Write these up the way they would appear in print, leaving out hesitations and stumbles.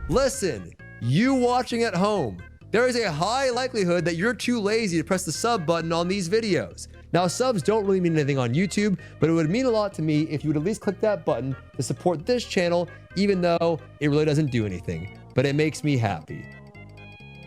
Listen, you watching at home, there is a high likelihood that you're too lazy to press the sub button on these videos. Now, subs don't really mean anything on YouTube, but it would mean a lot to me if you would at least click that button to support this channel, even though it really doesn't do anything, but it makes me happy.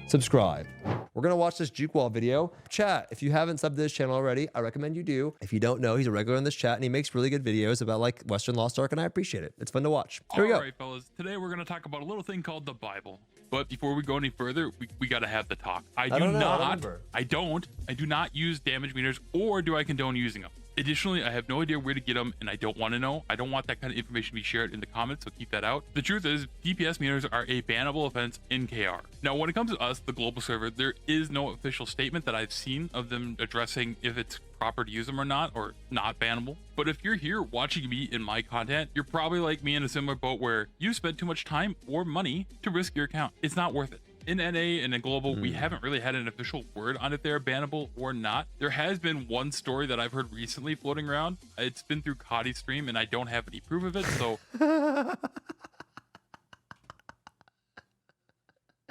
Subscribe. We're gonna watch this juke wall video. Chat, if you haven't subbed to this channel already, I recommend you do. If you don't know, he's a regular in this chat and he makes really good videos about like Western Lost Ark, and I appreciate it. It's fun to watch. Here we go. All right, fellas. Today we're gonna talk about a little thing called the Bible. But before we go any further, we gotta have the talk. I do not use damage meters, or do I condone using them. Additionally, I have no idea where to get them, and I don't want to know. I don't want that kind of information to be shared in the comments, so keep that out. The truth is, DPS meters are a bannable offense in KR. Now, when it comes to us, the global server, there is no official statement that I've seen of them addressing if it's proper to use them or not bannable. But if you're here watching me in my content, you're probably like me in a similar boat where you spent too much time or money to risk your account. It's not worth it. In NA and in global, we haven't really had an official word on if they're bannable or not. There has been one story that I've heard recently floating around. It's been through Coddy's stream, and I don't have any proof of it, so...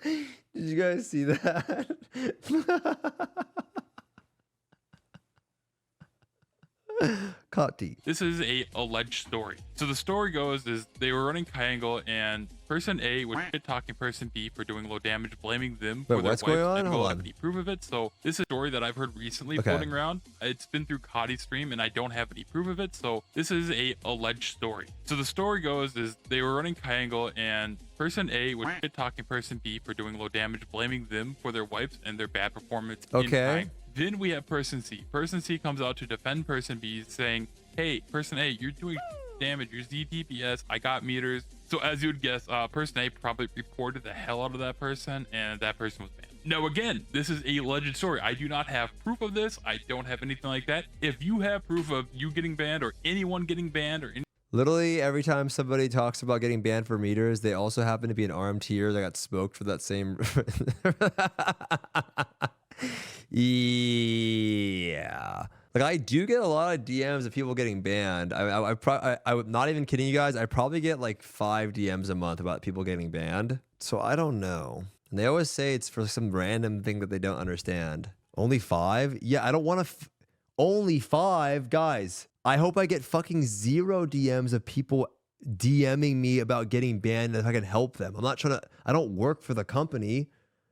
Did you guys see that? Cotty. This is a alleged story. So the story goes is they were running triangle, and person A was shit talking person B for doing low damage, blaming them for their what's going on? and Hold don't on. have any proof of it. So this is a story that I've heard recently floating around. It's been through Coddy's stream, and I don't have any proof of it. So this is a alleged story. So the story goes is they were running triangle, and person A was shit talking person B for doing low damage, blaming them for their wipes and their bad performance in time. Then we have person C. Person C comes out to defend person B, saying, hey, person A, you're doing damage, you're DPS, I got meters. So as you would guess, person A probably reported the hell out of that person, and that person was banned. Now again, this is a alleged story. I do not have proof of this. I don't have anything like that. If you have proof of you getting banned or anyone getting banned or Literally every time somebody talks about getting banned for meters, they also happen to be an RMTer that got smoked for that same... Yeah, like I do get a lot of DMs of people getting banned. I'm not even kidding you guys. I probably get like 5 DMs a month about people getting banned. So I don't know. And they always say it's for some random thing that they don't understand. Only 5? Yeah, I don't want to. Only 5 guys. I hope I get fucking 0 DMs of people DMing me about getting banned if I can help them. I'm not trying to. I don't work for the company.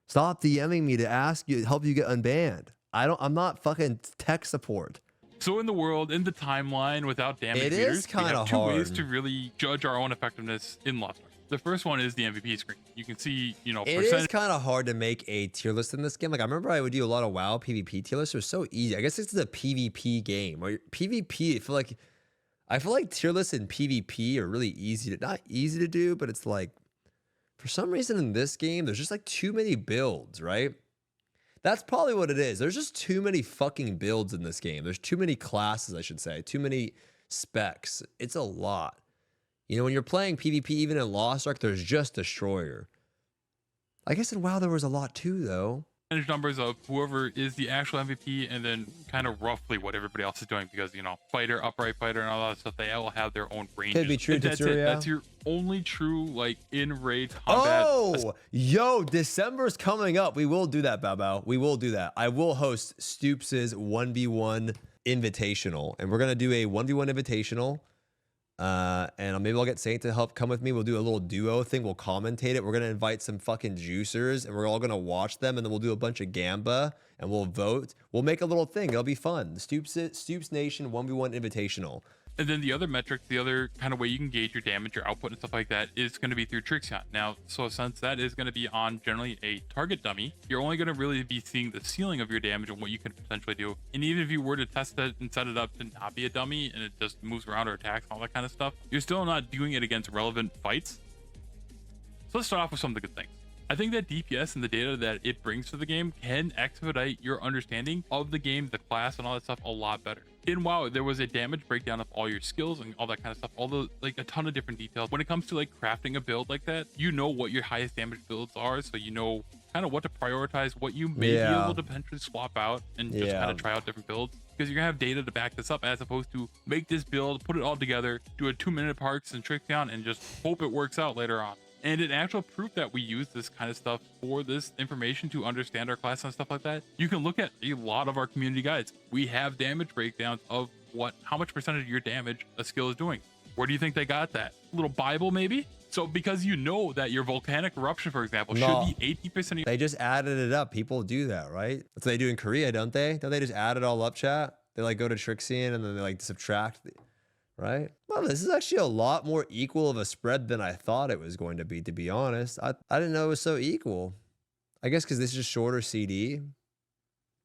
Stop DMing me to ask you, help you get unbanned. I'm not fucking tech support. So in the world, in the timeline, without damage meters, we have 2 ways to really judge our own effectiveness in Lost Ark. The first one is the MVP screen. You can see, you know, it is kind of hard to make a tier list in this game. Like I remember I would do a lot of WoW PvP tier lists. It was so easy. I guess it's a PvP game. Or PvP, I feel like tier lists in PvP are really not easy to do, but it's like, for some reason in this game, there's just like too many builds, right? That's probably what it is. There's just too many fucking builds in this game. There's too many classes, I should say. Too many specs. It's a lot. You know, when you're playing PvP, even in Lost Ark, there's just Destroyer. I guess in WoW there was a lot too, though. Numbers of whoever is the actual MVP, and then kind of roughly what everybody else is doing, because, you know, fighter, upright fighter, and all that stuff, they all have their own ranges. Could be true. That's it. That's your only true, like, in-raid combat. Oh, yo, December's coming up. We will do that, Bao. We will do that. I will host Stoopzz 1v1 Invitational, and we're gonna do a 1v1 Invitational. And maybe I'll get Saint to help come with me. We'll do a little duo thing. We'll commentate it. We're going to invite some fucking juicers, and we're all going to watch them, and then we'll do a bunch of gamba, and we'll vote. We'll make a little thing. It'll be fun. The Stoopzz Nation 1v1 Invitational. And then the other metric, the other kind of way you can gauge your damage, your output, and stuff like that is going to be through Trixion. Now, so since that is going to be on generally a target dummy, you're only going to really be seeing the ceiling of your damage and what you can potentially do. And even if you were to test it and set it up to not be a dummy and it just moves around or attacks and all that kind of stuff, you're still not doing it against relevant fights. So let's start off with some of the good things. I think that DPS and the data that it brings to the game can expedite your understanding of the game, the class, and all that stuff a lot better. In WoW, there was a damage breakdown of all your skills and all that kind of stuff, all the, like, a ton of different details. When it comes to like crafting a build like that, you know what your highest damage builds are, so you know kind of what to prioritize, what you may be able to potentially swap out and just kind of try out different builds, because you're gonna have data to back this up, as opposed to make this build, put it all together, do a 2-minute parks and trick down, and just hope it works out later on. And in actual proof that we use this kind of stuff for this information to understand our class and stuff like that, you can look at a lot of our community guides. We have damage breakdowns of how much percentage of your damage a skill is doing. Where do you think they got that? A little Bible maybe? So because you know that your volcanic eruption, for example, should be 80% of your— They just added it up. People do that, right? That's what they do in Korea, don't they? Don't they just add it all up, chat? They like go to Trixian and then they like subtract, right? Well, this is actually a lot more equal of a spread than I thought it was going to be honest. I didn't know it was so equal. I guess because this is just shorter CD.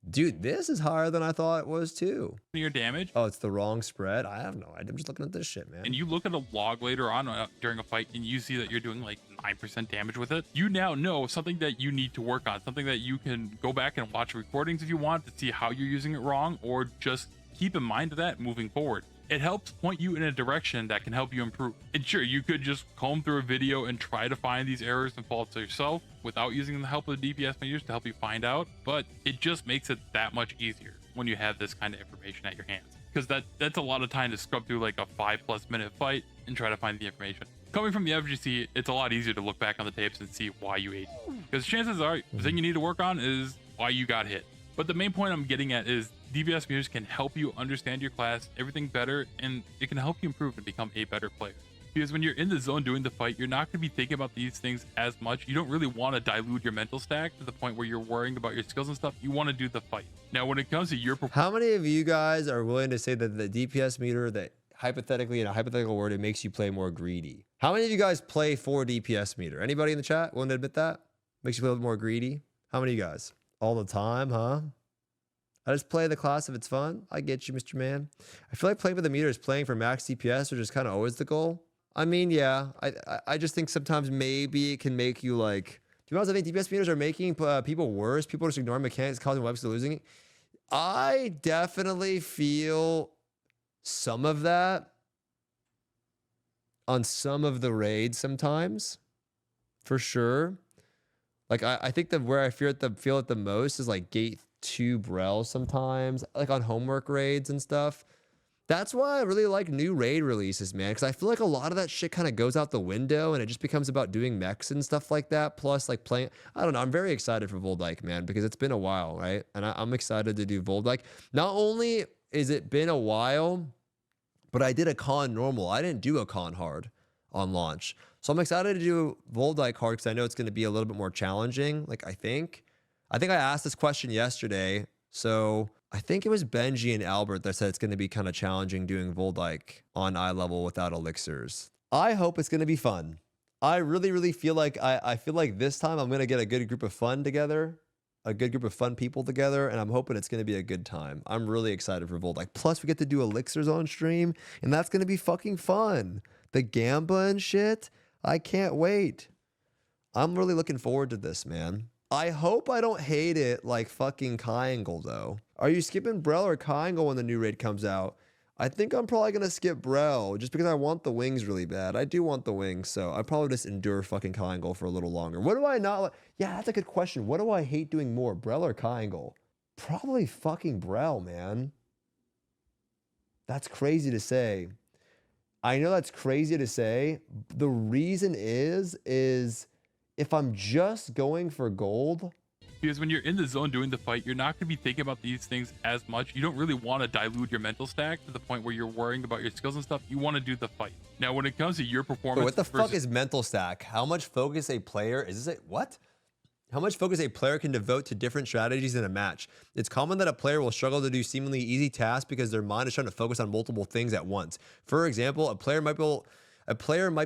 Dude, this is higher than I thought it was too. Your damage. Oh, it's the wrong spread. I have no idea. I'm just looking at this shit, man. And you look at a log later on during a fight and you see that you're doing like 9% damage with it. You now know something that you need to work on, something that you can go back and watch recordings if you want to see how you're using it wrong, or just keep in mind of that moving forward. It helps point you in a direction that can help you improve. And sure, you could just comb through a video and try to find these errors and faults yourself without using the help of the DPS meters to help you find out, but it just makes it that much easier when you have this kind of information at your hands. Because that's a lot of time to scrub through like a 5+ minute fight and try to find the information. Coming from the FGC, it's a lot easier to look back on the tapes and see why you ate. Because chances are, the thing you need to work on is why you got hit. But the main point I'm getting at is DPS meters can help you understand your class, everything better, and it can help you improve and become a better player. Because when you're in the zone doing the fight, you're not going to be thinking about these things as much. You don't really want to dilute your mental stack to the point where you're worrying about your skills and stuff. You want to do the fight. Now, when it comes to your performance— How many of you guys are willing to say that the DPS meter, that hypothetically, in a hypothetical word, it makes you play more greedy? How many of you guys play for DPS meter? Anybody in the chat willing to admit that? Makes you play a little more greedy? How many of you guys? All the time, huh? I just play the class if it's fun. I get you, Mr. Man. I feel like playing for the meter is playing for max DPS, which is kind of always the goal. I mean, yeah, I just think sometimes maybe it can make you like, to be honest, I think DPS meters are making people worse. People just ignoring mechanics, causing webs to losing it. I definitely feel some of that on some of the raids sometimes, for sure. Like I think that where I feel it the most is like gate 2 Brel sometimes, like on homework raids and stuff. That's why I really like new raid releases, man, because I feel like a lot of that shit kind of goes out the window and it just becomes about doing mechs and stuff like that. Plus, like playing, I don't know, I'm very excited for Voldyke, man, because it's been a while, right? And I'm excited to do Voldyke. Not only is it been a while, but I did a con normal. I didn't do a con hard on launch. So I'm excited to do Voldyke hard because I know it's going to be a little bit more challenging. Like, I think I asked this question yesterday. So I think it was Benji and Albert that said it's going to be kind of challenging doing Voldyke on eye level without elixirs. I hope it's going to be fun. I really, really feel like I feel like this time I'm going to get a good group of fun together, a good group of fun people together, and I'm hoping it's going to be a good time. I'm really excited for Voldyke. Plus, we get to do elixirs on stream, and that's going to be fucking fun. The Gamba and shit. I can't wait. I'm really looking forward to this, man. I hope I don't hate it like fucking Triangle, though. Are you skipping Brel or Triangle when the new raid comes out? I think I'm probably going to skip Brel just because I want the wings really bad. I do want the wings, so I probably just endure fucking Triangle for a little longer. What do I not like? Yeah, that's a good question. What do I hate doing more, Brel or Triangle? Probably fucking Brel, man. That's crazy to say. I know that's crazy to say. The reason is if I'm just going for gold. Because when you're in the zone doing the fight, you're not going to be thinking about these things as much. You don't really want to dilute your mental stack to the point where you're worrying about your skills and stuff. You want to do the fight. Now, when it comes to your performance— Wait, what the fuck is mental stack? How much focus a player— is this what? How much focus a player can devote to different strategies in a match. It's common that a player will struggle to do seemingly easy tasks because their mind is trying to focus on multiple things at once. For example, a player might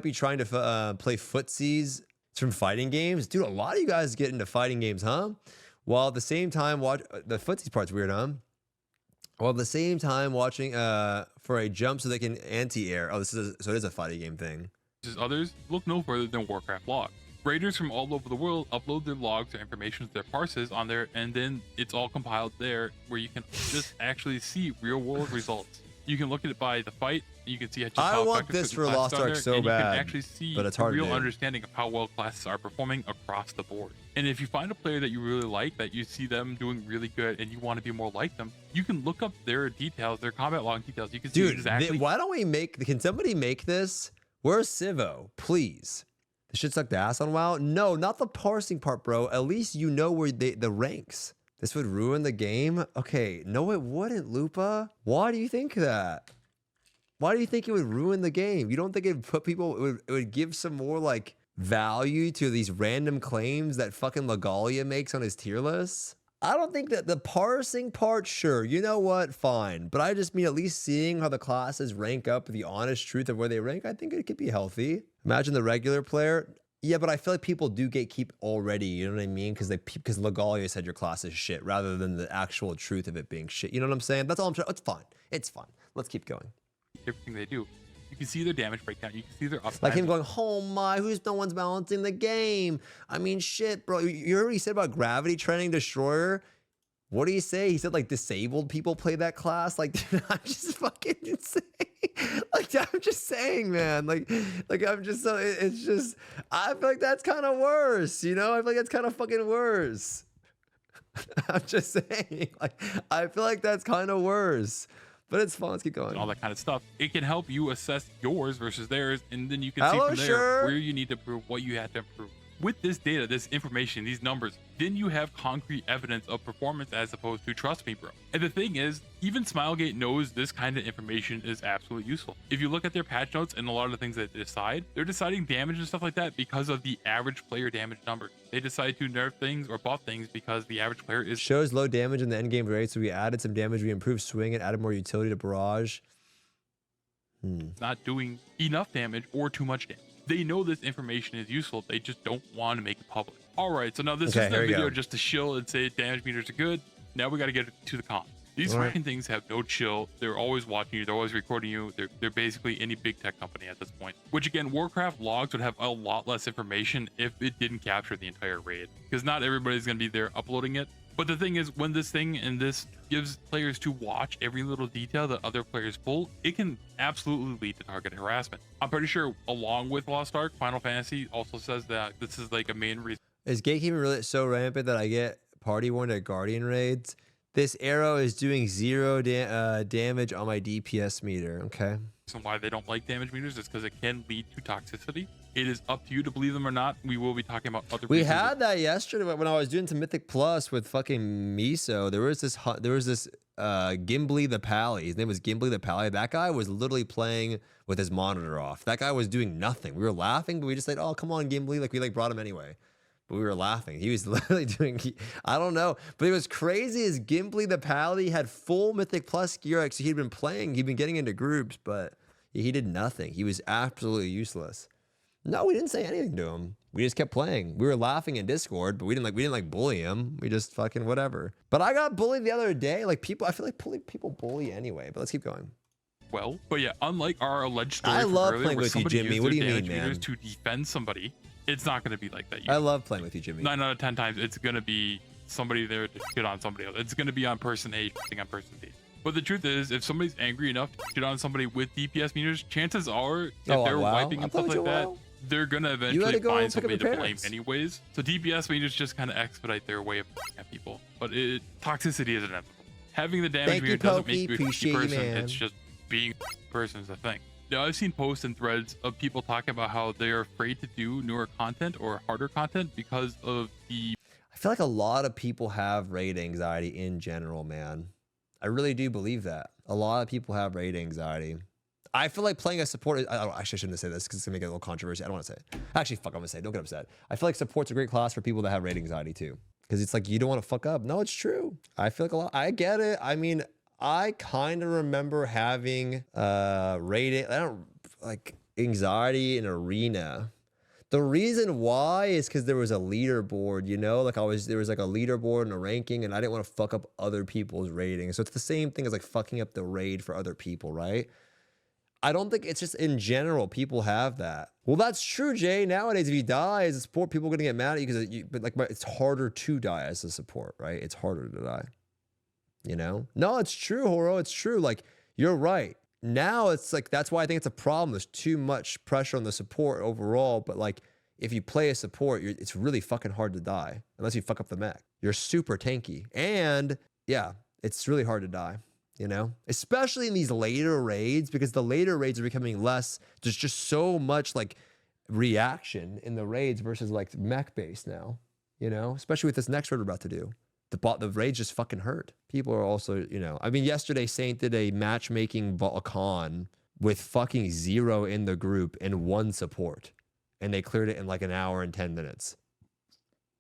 be trying to play footsies from fighting games. Dude, a lot of you guys get into fighting games, huh? While at the same time watch the footsies part's weird, huh? While at the same time watching for a jump so they can anti-air. Oh, so it is a fighting game thing. Others look no further than Warcraft log. Raiders from all over the world upload their logs or information to their parses on there, and then it's all compiled there where you can just actually see real world results. You can look at it by the fight, and you can see just how I want this for Lost Ark so bad, you can actually see but it's a hard real to do. understanding of how well classes are performing across the board. And if you find a player that you really like, that you see them doing really good, and you want to be more like them, you can look up their details, their combat log details. You can see exactly. Why don't we can somebody make this? Where's Civo? Please. This shit sucked ass on WoW. No, not the parsing part, bro. At least you know where the ranks. This would ruin the game. Okay, no, it wouldn't, Lupa. Why do you think that? Why do you think it would ruin the game? You don't think it'd put people? It would give some more like value to these random claims that fucking Legalia makes on his tier list? I don't think that the parsing part, sure, you know what, fine. But I just mean at least seeing how the classes rank up, the honest truth of where they rank, I think it could be healthy. Imagine the regular player. Yeah, but I feel like people do gatekeep already, you know what I mean? Because Legalia said your class is shit rather than the actual truth of it being shit. You know what I'm saying? That's all I'm trying. It's fine. It's fine. Let's keep going. Everything they do. You can see their damage breakdown. You can see their upside. Like him going, oh my, no one's balancing the game. I mean, shit, bro. You heard what he said about gravity training destroyer? What did he say? He said like disabled people play that class. Like, dude, I'm just fucking insane. Like, I'm just saying, man. Like I'm just so. It's just. I feel like that's kind of worse. You know, I feel like that's kind of fucking worse. I'm just saying. Like, I feel like that's kind of worse. But it's fun. Let's keep going. All that kind of stuff. It can help you assess yours versus theirs, and then you can see from there where you need to improve, what you have to improve. With this data, this information, these numbers, then you have concrete evidence of performance as opposed to trust me, bro. And the thing is, even Smilegate knows this kind of information is absolutely useful. If you look at their patch notes and a lot of the things that they decide, they're deciding damage and stuff like that because of the average player damage numbers. They decide to nerf things or buff things because the average player is shows low damage in the end game rate, so we added some damage, we improved swing and added more utility to barrage. Not doing enough damage or too much damage. They know this information is useful. They just don't want to make it public. All right, so now this is the video just to chill and say damage meters are good. Now we got to get to the cons. These fucking things have no chill. They're always watching you. They're always recording you. They're basically any big tech company at this point. Which again, Warcraft logs would have a lot less information if it didn't capture the entire raid. Because not everybody's going to be there uploading it. But the thing is, when this thing and this gives players to watch every little detail that other players pull, it can absolutely lead to target harassment. I'm pretty sure along with Lost Ark, Final Fantasy also says that this is like a main reason. Is gatekeeping really so rampant that I get party warned at Guardian raids? This arrow is doing 0 damage on my DPS meter. Okay. So why they don't like damage meters is because it can lead to toxicity. It is up to you to believe them or not. We will be talking about other. We had that yesterday when I was doing some Mythic Plus with fucking Miso. There was this Gimbly the Pally. His name was Gimbly the Pally. That guy was literally playing with his monitor off. That guy was doing nothing. We were laughing, but we just said, "Oh, come on, Gimbly!" Like we brought him anyway. But we were laughing. He was literally doing, I don't know. But it was crazy as Gimbly the Pally had full Mythic Plus gear. Like, so he'd been playing, he'd been getting into groups, but he did nothing. He was absolutely useless. No, we didn't say anything to him. We just kept playing. We were laughing in Discord, but we didn't bully him. We just fucking whatever. But I got bullied the other day. Like I feel like people bully anyway, but let's keep going. Well, but yeah, unlike our alleged story I love earlier, playing with you, Jimmy. What do you mean, man? To defend somebody, it's not going to be like that. I love playing with you, Jimmy. 9 out of 10 times, it's going to be somebody there to shit on somebody else. It's going to be on person A shitting on person B. But the truth is, if somebody's angry enough to shit on somebody with DPS meters, chances are, if they're wiping and stuff like that, they're going to eventually find somebody to blame anyways. So DPS meters just kind of expedite their way of at people. But toxicity is inevitable. Having the damage meter doesn't make you a person. It's just being a person is a thing. Now, I've seen posts and threads of people talking about how they are afraid to do newer content or harder content because of the... I feel like a lot of people have raid anxiety in general, man. I really do believe that. A lot of people have raid anxiety. I feel like playing a support... actually, I shouldn't say this because it's going to make it a little controversy. I don't want to say it. Actually, fuck, I'm going to say it. Don't get upset. I feel like support's a great class for people that have raid anxiety too. Because it's like, you don't want to fuck up. No, it's true. I feel like a lot... I get it. I mean... I kind of remember having anxiety in arena. The reason why is because there was a leaderboard, you know, like there was like a leaderboard and a ranking, and I didn't want to fuck up other people's ratings. So it's the same thing as like fucking up the raid for other people, right? I don't think it's just in general people have that. Well, that's true, Jay. Nowadays, if you die as a support, people are gonna get mad at you because it's harder to die as a support, right? It's harder to die. You know? No, it's true, Horo. It's true. Like, you're right. Now it's like, that's why I think it's a problem. There's too much pressure on the support overall. But like, if you play a support, it's really fucking hard to die unless you fuck up the mech. You're super tanky. And yeah, it's really hard to die, you know? Especially in these later raids, because the later raids are becoming less. There's just so much like reaction in the raids versus like mech based now, you know, especially with this next raid we're about to do. The raids just fucking hurt. People are also, you know, I mean, yesterday Saint did a matchmaking con with fucking 0 in the group and 1 support, and they cleared it in like an hour and 10 minutes.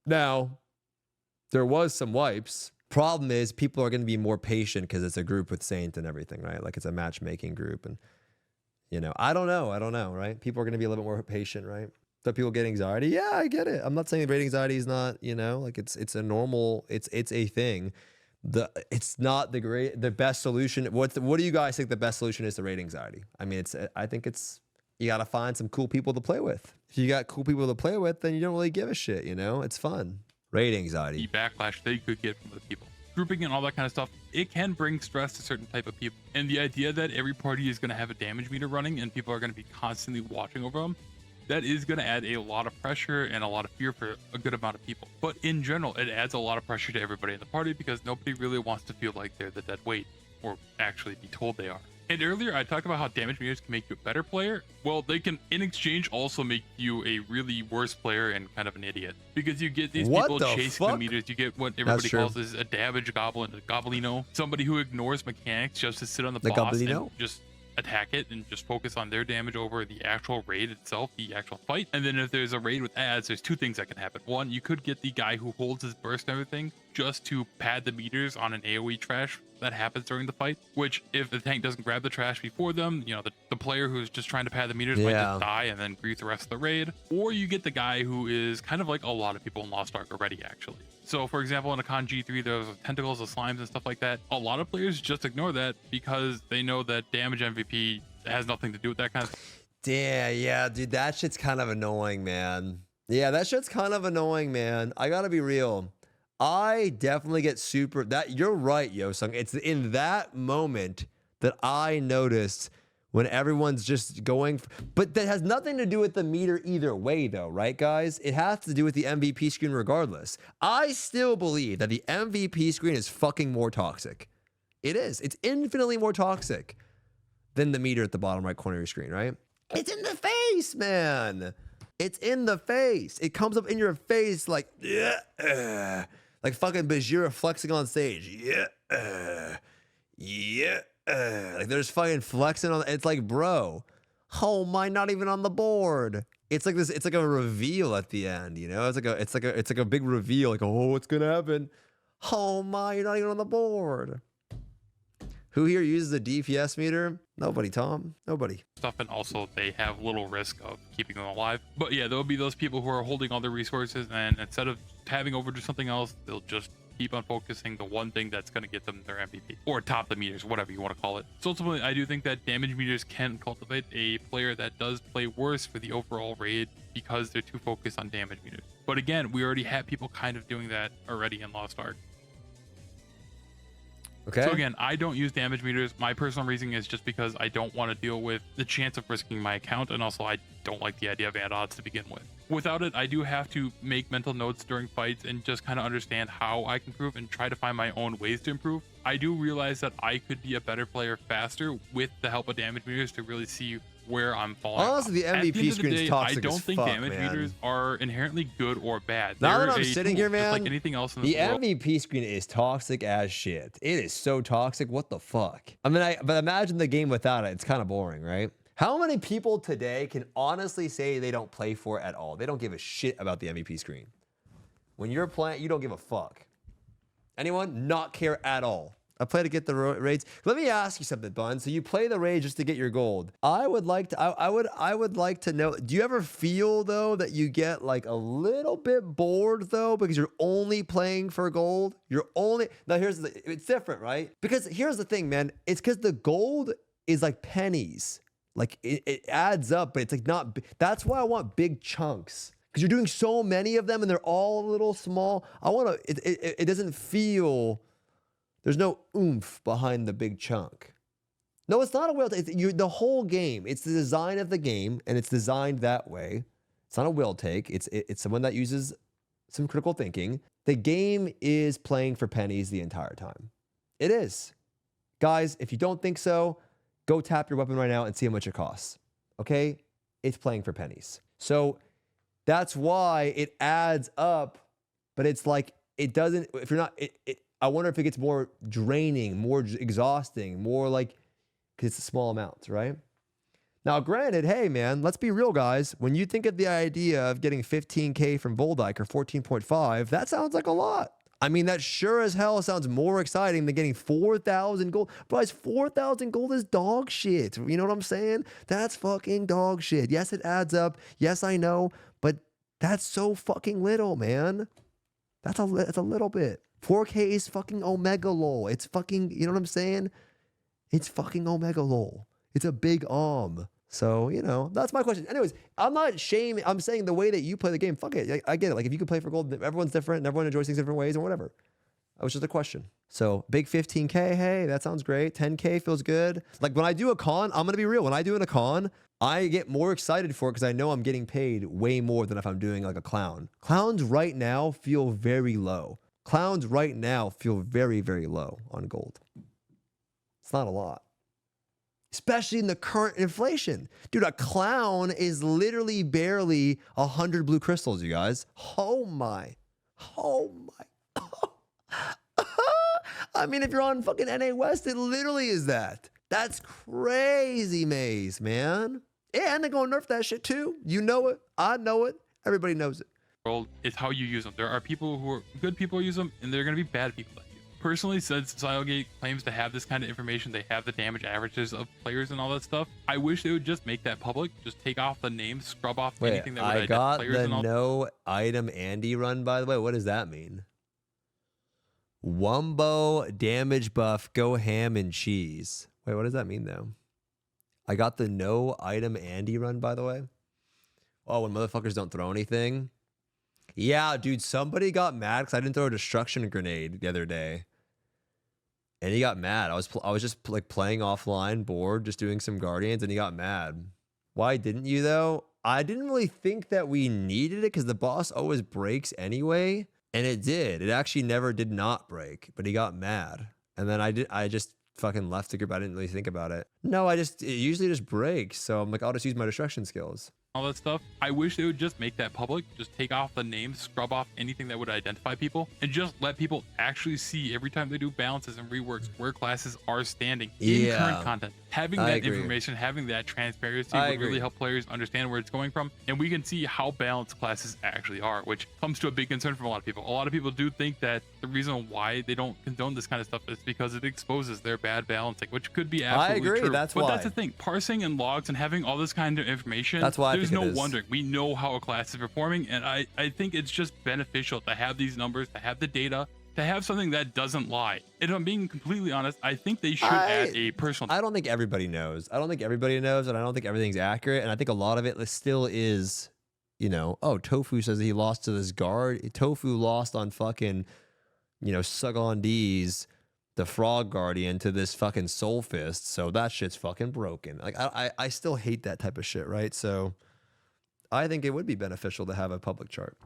Now, there was some wipes. Problem is, people are going to be more patient because it's a group with Saint and everything, right? Like it's a matchmaking group, and you know, I don't know, right? People are going to be a little bit more patient, right? So people get anxiety. Yeah, I get it. I'm not saying raid anxiety is not, you know, like it's a normal, it's a thing. It's not the best solution. What do you guys think the best solution is to raid anxiety? I mean, I think it's, you got to find some cool people to play with. If you got cool people to play with, then you don't really give a shit, you know? It's fun. Raid anxiety. The backlash that you could get from the people. Grouping and all that kind of stuff, it can bring stress to certain type of people. And the idea that every party is going to have a damage meter running and people are going to be constantly watching over them, that is going to add a lot of pressure and a lot of fear for a good amount of people. But in general, it adds a lot of pressure to everybody in the party because nobody really wants to feel like they're the dead weight, or actually be told they are. And earlier I talked about how damage meters can make you a better player. Well, they can in exchange also make you a really worse player and kind of an idiot, because you get these people chasing the meters. You get what everybody calls is a damage goblin, a goblino, somebody who ignores mechanics just to sit on the boss and just attack it and just focus on their damage over the actual raid itself, the actual fight. And then if there's a raid with ads, there's 2 things that can happen. One, you could get the guy who holds his burst and everything just to pad the meters on an AoE trash that happens during the fight, which if the tank doesn't grab the trash before them, you know, the player who's just trying to pad the meters might just die and then grief the rest of the raid. Or you get the guy who is kind of like a lot of people in Lost Ark already, actually. So for example, in a con G3, there's tentacles, the slimes and stuff like that. A lot of players just ignore that because they know that damage MVP has nothing to do with that kind of stuff. Yeah, dude, that shit's kind of annoying, man. Yeah, that shit's kind of annoying, man. I gotta be real. I definitely get you're right, Yosung. It's in that moment that I noticed when everyone's just going, but that has nothing to do with the meter either way though, right guys? It has to do with the MVP screen regardless. I still believe that the MVP screen is fucking more toxic. It is. It's infinitely more toxic than the meter at the bottom right corner of your screen, right? It's in the face, man. It's in the face. It comes up in your face like, like fucking Bajira flexing on stage. Like there's fucking flexing on. It's like, bro, oh my, not even on the board. It's like this. It's like a reveal at the end. You know, it's like a big reveal. Like, oh, what's gonna happen? Oh my, you're not even on the board. Who here uses a DPS meter? Nobody, Tom. Nobody. Stuff, and also they have little risk of keeping them alive. But yeah, there'll be those people who are holding all their resources, and instead of having over to something else, they'll just keep on focusing the one thing that's going to get them their MVP or top the meters, whatever you want to call it. So ultimately, I do think that damage meters can cultivate a player that does play worse for the overall raid because they're too focused on damage meters. But again, we already have people kind of doing that already in Lost Ark. Okay. So again, I don't use damage meters. My personal reasoning is just because I don't want to deal with the chance of risking my account, and also I don't like the idea of ad odds to begin with. Without it, I do have to make mental notes during fights and just kind of understand how I can improve and try to find my own ways to improve. I do realize that I could be a better player faster with the help of damage meters to really see where I'm falling. Honestly, the MVP screen is toxic. I don't think damage meters are inherently good or bad. Now that I'm sitting here, man, just like anything else in the world. MVP screen is toxic as shit. It is so toxic. What the fuck? I mean, but imagine the game without it. It's kind of boring, right? How many people today can honestly say they don't play for it at all? They don't give a shit about the MVP screen. When you're playing, you don't give a fuck. Anyone? Not care at all. I play to get the raids. Let me ask you something, Bun. So you play the raid just to get your gold. I would like to. I would like to know. Do you ever feel though that you get like a little bit bored though because you're only playing for gold? You're only now. It's different, right? Because here's the thing, man. It's because the gold is like pennies. Like it adds up, but it's like not. That's why I want big chunks. Because you're doing so many of them and they're all a little small. I want to. It doesn't feel. There's no oomph behind the big chunk. No, it's not a will take. The whole game. It's the design of the game, and it's designed that way. It's not a will take. It's someone that uses some critical thinking. The game is playing for pennies the entire time. It is. Guys, if you don't think so, go tap your weapon right now and see how much it costs. Okay? It's playing for pennies. So that's why it adds up, but it's like, it doesn't, if you're not, I wonder if it gets more draining, more exhausting, more like, because it's small amounts, right? Now, granted, hey, man, let's be real, guys. When you think of the idea of getting 15K from Voldyke or 14.5, that sounds like a lot. I mean, that sure as hell sounds more exciting than getting 4,000 gold. But 4,000 gold is dog shit. You know what I'm saying? That's fucking dog shit. Yes, it adds up. Yes, I know. But that's so fucking little, man. That's a little bit. 4K is fucking omega lol. It's fucking, you know what I'm saying? It's fucking omega lol. It's a big So, you know, that's my question. Anyways, I'm not shaming. I'm saying the way that you play the game, fuck it. I get it. Like, if you could play for gold, everyone's different and everyone enjoys things different ways or whatever. That was just a question. So, big 15K, hey, that sounds great. 10K feels good. Like, when I do a con, I'm going to be real. When I do a con, I get more excited for it because I know I'm getting paid way more than if I'm doing like a clown. Clowns right now feel very low. Clowns right now feel very, very low on gold. It's not a lot. Especially in the current inflation. Dude, a clown is literally barely 100 blue crystals, you guys. Oh my. I mean, if you're on fucking NA West, it literally is that. That's crazy, Maze, man. And they're going to nerf that shit too. You know it. I know it. Everybody knows it. World is how you use them. There are people who are good people who use them, and there are going to be bad people that use them. Personally, since Smilegate claims to have this kind of information, they have the damage averages of players and all that stuff. I wish they would just make that public. Just take off the names, scrub off anything that would identify players and all. I got the no item Andy run, by the way. What does that mean? Wumbo damage buff, go ham and cheese. Wait, what does that mean though? I got the no item Andy run, by the way. Oh, when motherfuckers don't throw anything. Yeah, dude, somebody got mad because I didn't throw a destruction grenade the other day. And he got mad. I was just like playing offline, bored, just doing some guardians, and he got mad. Why didn't you though? I didn't really think that we needed it because the boss always breaks anyway. And it did. It actually never did not break, but he got mad. And then I just fucking left the group. I didn't really think about it. No, it usually just breaks. So I'm like, I'll just use my destruction skills. All that stuff. I wish they would just make that public. Just take off the names, scrub off anything that would identify people, and just let people actually see every time they do balances and reworks where classes are standing in current content. Having that information, having that transparency would really help players understand where it's going from, and we can see how balanced classes actually are, which comes to a big concern from a lot of people. A lot of people do think that the reason why they don't condone this kind of stuff is because it exposes their bad balancing, which could be absolutely true. But that's the thing. Parsing and logs and having all this kind of information, that's why there's no wondering. We know how a class is performing, and I think it's just beneficial to have these numbers, to have the data, to have something that doesn't lie. And if I'm being completely honest, I think they should add a personal. I don't think everybody knows. I don't think everybody knows, and I don't think everything's accurate. And I think a lot of it still is, you know, oh, Tofu says he lost to this guard. Tofu lost on fucking, you know, Sugon D's, the Frog Guardian, to this fucking Soul Fist. So that shit's fucking broken. Like, I still hate that type of shit, right? So I think it would be beneficial to have a public chart.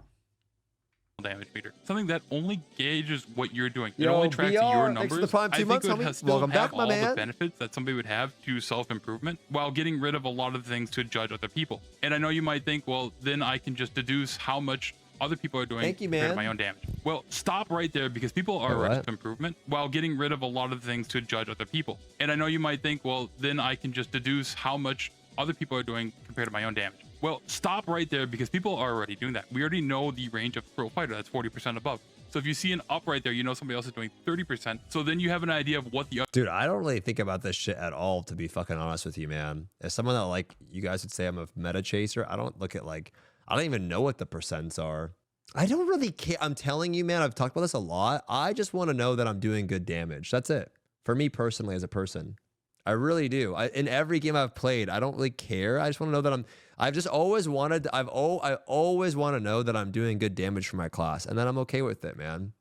Damage meter, something that only gauges what you're doing. It only tracks your numbers. I think it would still have all the benefits that somebody would have to self-improvement while getting rid of a lot of things to judge other people. And I know you might think, well, then I can just deduce how much other people are doing compared to my own damage. Well, stop right there, because people are already to improvement while getting rid of a lot of things to judge other people. And I know you might think, well, then I can just deduce how much other people are doing compared to my own damage. Well, stop right there, because people are already doing that. We already know the range of pro fighter. That's 40% above. So if you see an up right there, you know somebody else is doing 30%. So then you have an idea of what the Dude, I don't really think about this shit at all, to be fucking honest with you, man. As someone that, like, you guys would say I'm a meta chaser, I don't look at, like, I don't even know what the percents are. I don't really care. I'm telling you, man, I've talked about this a lot. I just want to know that I'm doing good damage. That's it. For me personally, as a person. I really do. In every game I've played, I don't really care. I just want to know that I've just always wanted, I always want to know that I'm doing good damage for my class, and then I'm okay with it, man.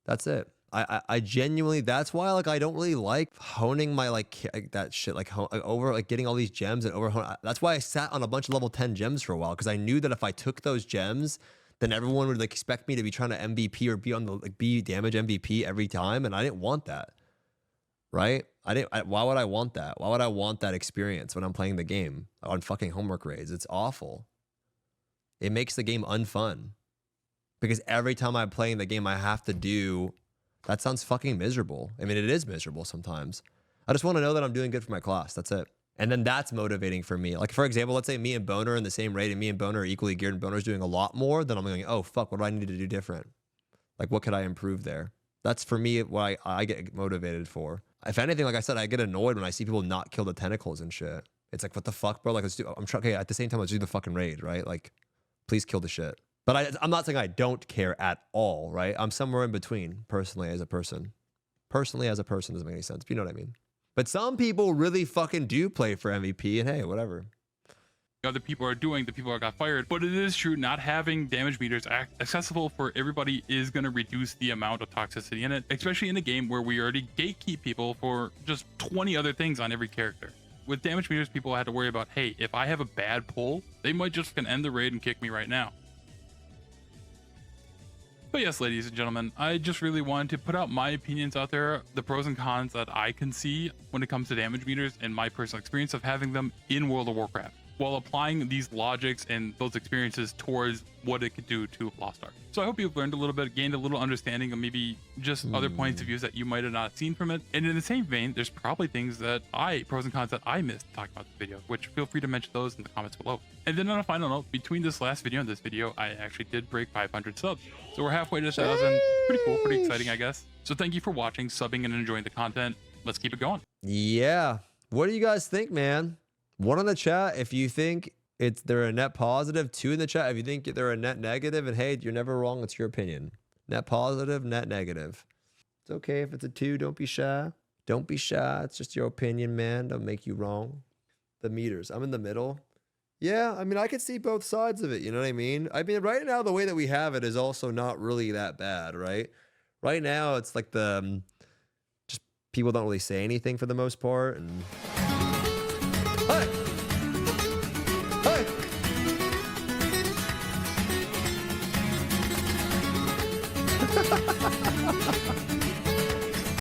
That's it. I genuinely, that's why, like, I don't really like honing my, like, that shit, like, over, like, getting all these gems and over. That's why I sat on a bunch of level 10 gems for a while, because I knew that if I took those gems, then everyone would, like, expect me to be trying to MVP or be on the, like, be damage MVP every time, and I didn't want that. Right? Why would I want that? Why would I want that experience when I'm playing the game on fucking homework raids? It's awful. It makes the game unfun. Because every time I'm playing the game, I have to do... That sounds fucking miserable. I mean, it is miserable sometimes. I just want to know that I'm doing good for my class. That's it. And then that's motivating for me. Like, for example, let's say me and Boner are in the same raid and me and Boner are equally geared and Boner's doing a lot more. Then I'm going, oh, fuck, what do I need to do different? Like, what could I improve there? That's for me what I get motivated for. If anything, like I said, I get annoyed when I see people not kill the tentacles and shit. It's like, what the fuck, bro? Like, let's do... I'm trying... Okay, at the same time, let's do the fucking raid, right? Like, please kill the shit. But I'm not saying I don't care at all, right? I'm somewhere in between, personally as a person. Personally as a person doesn't make any sense, but you know what I mean. But some people really fucking do play for MVP, and hey, whatever. Other people are doing, the people that got fired. But it is true, not having damage meters accessible for everybody is going to reduce the amount of toxicity in it, especially in a game where we already gatekeep people for just 20 other things on every character. With damage meters, people had to worry about, hey, if I have a bad pull, they might just end the raid and kick me right now. But yes, ladies and gentlemen, I just really wanted to put out my opinions out there, the pros and cons that I can see when it comes to damage meters and my personal experience of having them in World of Warcraft, while applying these logics and those experiences towards what it could do to Lost Ark. So I hope you've learned a little bit, gained a little understanding of maybe just other points of views that you might have not seen from it. And in the same vein, there's probably things that pros and cons that I missed talking about the video, which feel free to mention those in the comments below. And then on a final note, between this last video and this video, I actually did break 500 subs. So we're halfway to 1,000. Pretty cool, pretty exciting, I guess. So thank you for watching, subbing, and enjoying the content. Let's keep it going. Yeah. What do you guys think, man? One in the chat if you think they're a net positive, 2 in the chat if you think they're a net negative, and hey, you're never wrong, it's your opinion. Net positive, net negative. It's okay if it's a 2, don't be shy. Don't be shy, it's just your opinion, man. Don't make you wrong. The meters, I'm in the middle. Yeah, I mean, I can see both sides of it, you know what I mean? I mean, right now, the way that we have it is also not really that bad, right? Right now, it's like just people don't really say anything for the most part, and... Hey! Hey!